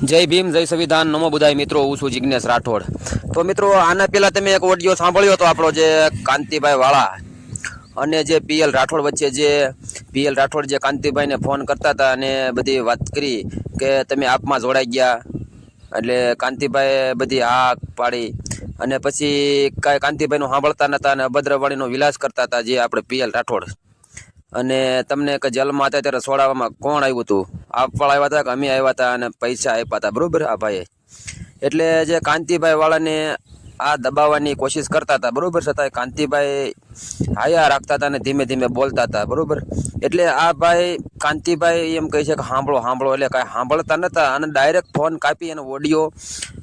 જય ભીમ, જય સંવિધાન, નમો બુધાય મિત્રો. હું છું જિગ્નેશ રાઠોડ. તો મિત્રો, આના પહેલા તમે એક ઓડિયો સાંભળ્યો હતો આપણો, જે કાંતિભાઈ વાળા અને જે પીએલ રાઠોડ વચ્ચે, જે પીએલ રાઠોડ જે કાંતિભાઈને ફોન કરતા હતા અને બધી વાત કરી કે તમે આપમાં જોડાઈ ગયા, એટલે કાંતિભાઈ બધી હા પાડી. અને પછી કાંઈ કાંતિભાઈનું સાંભળતા નતા અને અભદ્રવાણીનો વિલાસ કરતા હતા જે આપણે પીએલ રાઠોડ. અને તમને કે જેલમાં હતા ત્યારે છોડાવવામાં કોણ આવ્યું હતું? આપવાળા આવ્યા હતા કે અમે આવ્યા હતા અને પૈસા આપ્યા હતા, બરોબર? આ ભાઈએ એટલે જે કાંતિભાઈ વાળાને આ દબાવવાની કોશિશ કરતા હતા, બરોબર? છતાંય કાંતિભાઈ હાયા રાખતા હતા અને ધીમે ધીમે બોલતા હતા, બરોબર? એટલે આ ભાઈ કાંતિભાઈ એમ કહે છે કે સાંભળો સાંભળો, એટલે કાંઈ સાંભળતા નહોતા અને ડાયરેક્ટ ફોન કાપી અને ઓડિયો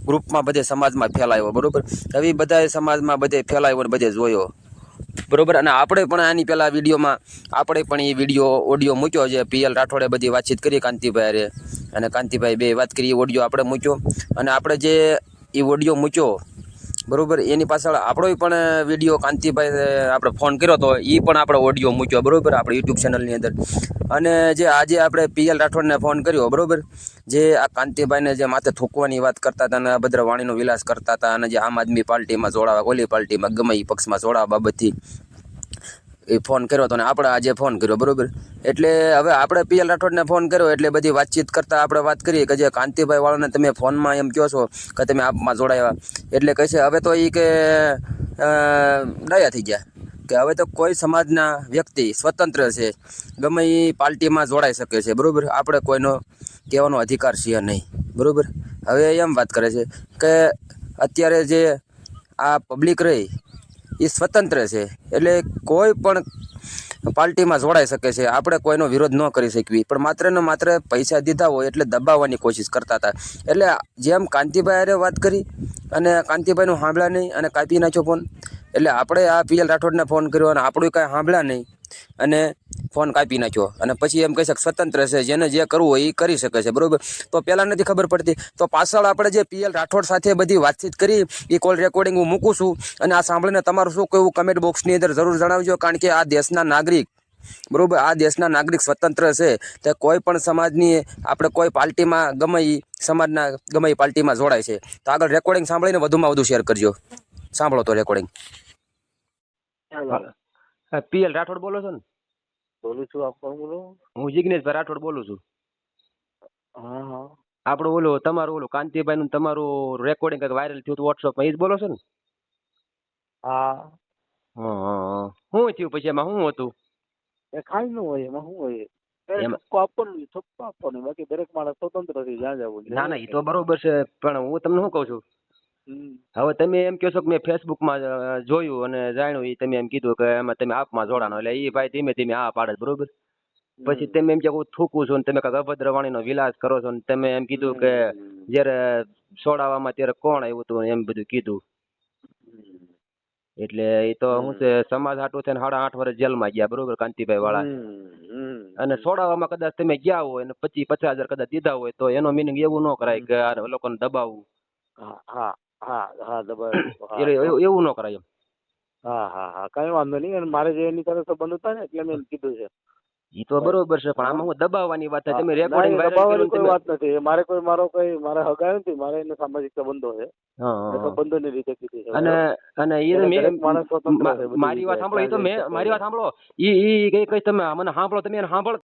ગ્રુપમાં બધે સમાજમાં ફેલાયો, બરોબર? હવે બધા સમાજમાં બધે ફેલાયો અને બધે જોયો, બરોબર? અને આપણે પણ આની પહેલાં વિડીયોમાં આપણે પણ એ વિડીયો ઓડિયો મૂક્યો, જે પીએલ રાઠોડે બધી વાતચીત કરી કાંતિભાઈ રે અને કાંતિભાઈ બે વાત કરી, એ ઓડિયો આપણે મૂક્યો. અને આપણે જે એ ઓડિયો મૂક્યો, બરોબર, એની પાછળ આપણો પણ વિડીયો કાંતિભાઈ આપણે ફોન કર્યો હતો, એ પણ આપણે ઓડિયો મૂક્યો, બરોબર, આપણે યુટ્યુબ ચેનલની અંદર. અને જે આજે આપણે પીએલ રાઠોડને ફોન કર્યો, બરોબર, જે આ કાંતિભાઈને જે માથે થૂકવાની વાત કરતા હતા અને અભદ્ર વાણીનો વિલાસ કરતા હતા અને જે આમ આદમી પાર્ટીમાં જોડાવા, ઓલી પાર્ટીમાં ગમે એ પક્ષમાં જોડાવા બાબતથી એ ફોન કર્યો હતો. અને આપણે આજે ફોન કર્યો, બરોબર? એટલે હવે આપણે પીએલ રાઠોડને ફોન કર્યો એટલે બધી વાતચીત કરતાં આપણે વાત કરીએ કે જે કાંતિભાઈ વાળાને તમે ફોનમાં એમ કહો છો કે તમે આપમાં જોડાયા, એટલે કહે છે હવે તો એ કે ડાયા થઈ ગયા, કે હવે તો કોઈ સમાજના વ્યક્તિ સ્વતંત્ર છે, ગમે એ પાર્ટીમાં જોડાઈ શકે છે, બરાબર? આપણે કોઈનો કહેવાનો અધિકાર છે નહીં, બરાબર? હવે એમ વાત કરે છે કે અત્યારે જે આ પબ્લિક રહી એ સ્વતંત્ર છે, એટલે કોઈ પણ પાર્ટીમાં જોડાઈ શકે છે, આપણે કોઈનો વિરોધ ન કરી શકવી, પણ માત્ર ને માત્ર પૈસા દીધા હોય એટલે દબાવવાની કોશિશ કરતા હતા. એટલે જેમ કાંતિભાઈ હારે વાત કરી અને કાંતિભાઈનું સાંભળ્યા નહીં અને કાપી નાખ્યો ફોન, એટલે આપણે આ પીએલ રાઠોડને ફોન કર્યો અને આપણું કાંઈ સાંભળ્યા નહીં અને ફોન કાપી નાખ્યો. અને પછી એમ કહે છે કે સ્વતંત્ર છે, જેને જે કરવું હોય એ કરી શકે છે, બરાબર? તો પહેલાં નથી ખબર પડતી, તો પાછળ આપણે જે પીએલ રાઠોડ સાથે બધી વાતચીત કરી એ કોલ રેકોર્ડિંગ હું મૂકું છું, અને આ સાંભળીને તમારું શું કહેવું કમેન્ટ બોક્સની અંદર જરૂર જણાવજો. કારણ કે આ દેશના નાગરિક, બરાબર, આ દેશના નાગરિક સ્વતંત્ર છે, તે કોઈ પણ સમાજની આપણે કોઈ પાર્ટીમાં ગમે એ સમાજના ગમે એ પાર્ટીમાં જોડાય છે. તો આગળ રેકોર્ડિંગ સાંભળીને વધુમાં વધુ શેર કરજો. સાંભળો તો રેકોર્ડિંગ. પીએલ રાઠોડ બોલો છો ને? બોલું છું. આપ કોણ બોલો? હું જિગ્નેશભાઈ રાઠોડ બોલું છું. હા હા. આપણું ઓલું તમારું ઓલું કાંતિભાઈ નું તમારું રેકોર્ડિંગ વાયરલ થયું હતું વોટ્સઅપમાં, એ જ બોલો છો ને? હા. શું થયું પછી એમાં? શું હતું? એ ખાઈ નું હોય એમાં શું હોય? ઠપકો આપવાનો, બાકી દરેક માણસ સ્વતંત્ર છે જ્યાં જવું. ના ના, એ તો બરોબર છે, પણ હું તમને શું કહું છું, હવે તમે એમ કહો છો કે મેં ફેસબુકમાં જોયું અને જાણ્યું, એ તમે એમ કીધું કે એમાં તમે આપમાં જોડાનો, એટલે એ ભાઈ ધીમે ધીમે આ પાડે, બરોબર? પછી તમે એમ કે હું થૂકું છું ને તમે કાંઈક અભદ્ર વાણીનો વિલાસ કરો છો ને તમે એમ કીધું કે જ્યારે છોડાવવામાં ત્યારે કોણ આવ્યું હતું એમ બધું કીધું. એટલે એ તો શું છે, સમાજ હાટું થઈને 8.5 વર્ષ જેલમાં ગયા, બરોબર, કાંતિભાઈ વાળા. અને છોડાવવામાં કદાચ તમે ગયા હોય અને 50,000 કદાચ દીધા હોય તો એનો મિનિંગ એવું ન કરાય કે આ લોકોને દબાવવું. હા હા હા દબાવ એવું ન કરાય એમ. હા હા હા, કઈ વાંધો નહીં. અને મારે જે એની સાથે સંબંધ હતા ને એટલે મેં કીધું છે. એ તો બરોબર છે, પણ આમાં હું દબાવવાની વાત થાય. તમે રેકોર્ડિંગ દબાવવાની કોઈ વાત નથી. મારે મારે હગા નથી, મારે એને સામાજિક સંબંધો છે. સંબંધોની રીતે કીધી છે. અને મારી વાત સાંભળો, એ તો મેં મારી વાત સાંભળો, એ કઈ તમે મને સાંભળો, તમે એને સાંભળો.